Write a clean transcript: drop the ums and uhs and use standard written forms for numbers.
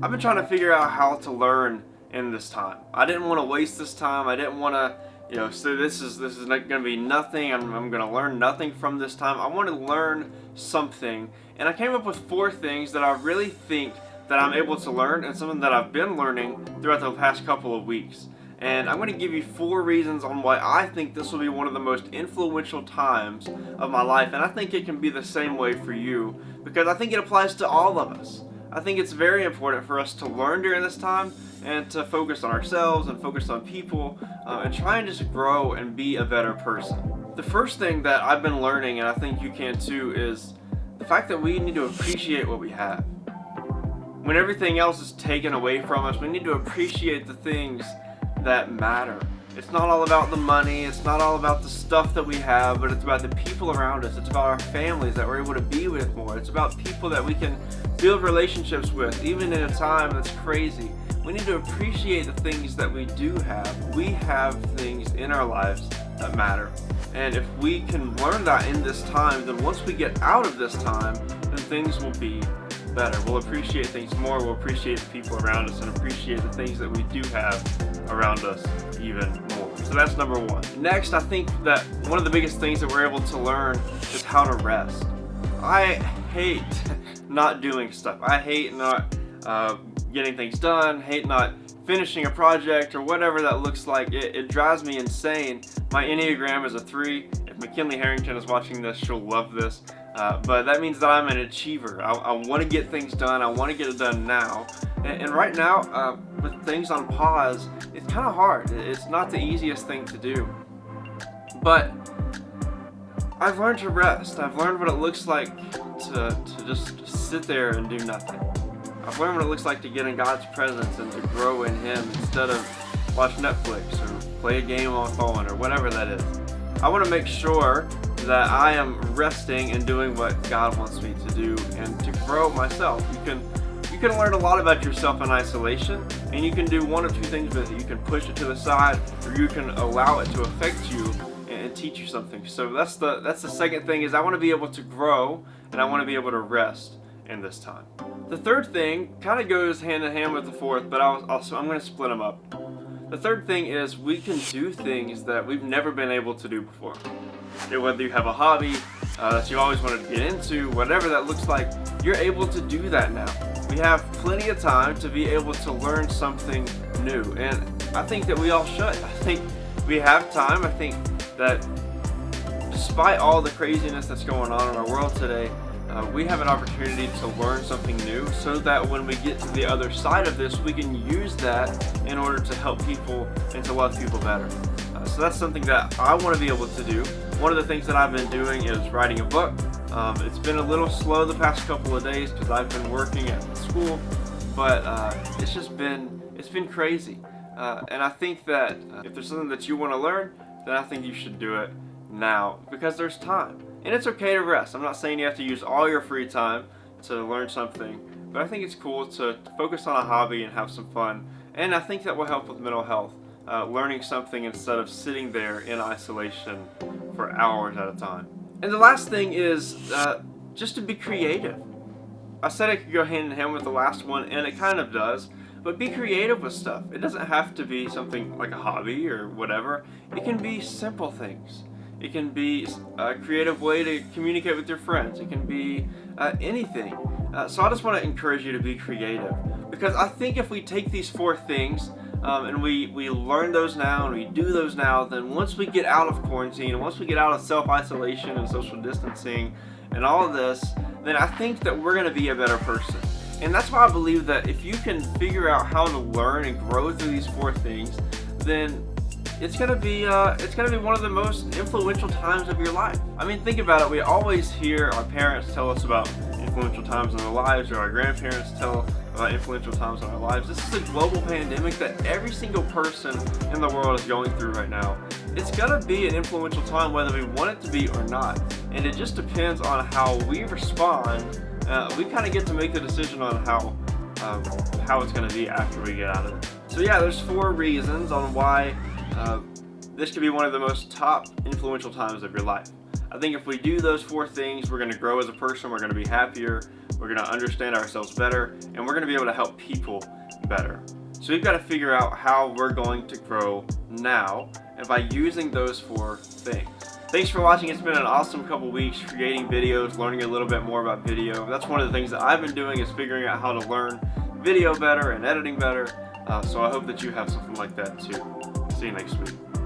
I've been trying to figure out how to learn in this time. I didn't want to waste this time. I didn't want to, so this is not going to be nothing. I'm going to learn nothing from this time. I want to learn something, and I came up with 4 things that I really think that I'm able to learn, and something that I've been learning throughout the past couple of weeks. And I'm going to give you 4 reasons on why I think this will be one of the most influential times of my life, and I think it can be the same way for you, because I think it applies to all of us. I think it's very important for us to learn during this time and to focus on ourselves and focus on people and try and just grow and be a better person. The first thing that I've been learning, and I think you can too, is the fact that we need to appreciate what we have. When everything else is taken away from us, we need to appreciate the things that matter. It's not all about the money, it's not all about the stuff that we have, but it's about the people around us. It's about our families that we're able to be with more. It's about people that we can build relationships with, even in a time that's crazy. We need to appreciate the things that we do have. We have things in our lives that matter. And if we can learn that in this time, then once we get out of this time, then things will be better. We'll appreciate things more, we'll appreciate the people around us, and appreciate the things that we do have around us even more. So that's number 1. Next, I think that one of the biggest things that we're able to learn is how to rest. I hate not doing stuff. I hate not getting things done, hate not finishing a project or whatever that looks like. It drives me insane. My Enneagram is a 3. If McKinley Harrington is watching this, she'll love this. But that means that I'm an achiever. I want to get things done. I want to get it done now. And right now, with things on pause, it's kind of hard. It's not the easiest thing to do. But I've learned to rest. I've learned what it looks like to just sit there and do nothing. I've learned what it looks like to get in God's presence and to grow in Him instead of watch Netflix or play a game on my phone or whatever that is. I want to make sure that I am resting and doing what God wants me to do and to grow myself. You can learn a lot about yourself in isolation, and you can do one of 2 things with it. You can push it to the side, or you can allow it to affect you and teach you something. So that's the second thing, is I want to be able to grow and I want to be able to rest in this time. The third thing kind of goes hand in hand with the fourth, but I'm going to split them up. The third thing is we can do things that we've never been able to do before. Whether you have a hobby that you always wanted to get into, whatever that looks like, you're able to do that now. We have plenty of time to be able to learn something new, and I think that we all should. I think we have time. I think that despite all the craziness that's going on in our world today, we have an opportunity to learn something new, so that when we get to the other side of this, we can use that in order to help people and to love people better. So that's something that I want to be able to do. One of the things that I've been doing is writing a book. It's been a little slow the past couple of days because I've been working at school, but it's been crazy. And I think that if there's something that you want to learn, then I think you should do it now, because there's time. And it's okay to rest. I'm not saying you have to use all your free time to learn something, but I think it's cool to focus on a hobby and have some fun. And I think that will help with mental health, learning something instead of sitting there in isolation for hours at a time. And the last thing is just to be creative. I said it could go hand in hand with the last one, and it kind of does, but be creative with stuff. It doesn't have to be something like a hobby or whatever. It can be simple things. It can be a creative way to communicate with your friends. It can be anything. So I just want to encourage you to be creative, because I think if we take these 4 things and we learn those now and we do those now, then once we get out of quarantine and once we get out of self-isolation and social distancing and all of this, then I think that we're going to be a better person. And that's why I believe that if you can figure out how to learn and grow through these 4 things, then it's gonna be one of the most influential times of your life. I mean, think about it. We always hear our parents tell us about influential times in our lives, or our grandparents tell about influential times in our lives. This is a global pandemic that every single person in the world is going through right now. It's gonna be an influential time whether we want it to be or not, and it just depends on how we respond. We kind of get to make the decision on how it's gonna be after we get out of it. So yeah, there's 4 reasons on why this could be one of the most top influential times of your life. I think if we do those 4 things, we're going to grow as a person, we're going to be happier, we're going to understand ourselves better, and we're going to be able to help people better. So we've got to figure out how we're going to grow now, and by using those 4 things. Thanks for watching. It's been an awesome couple weeks creating videos, learning a little bit more about video. That's one of the things that I've been doing, is figuring out how to learn video better and editing better. So I hope that you have something like that too. See you next week.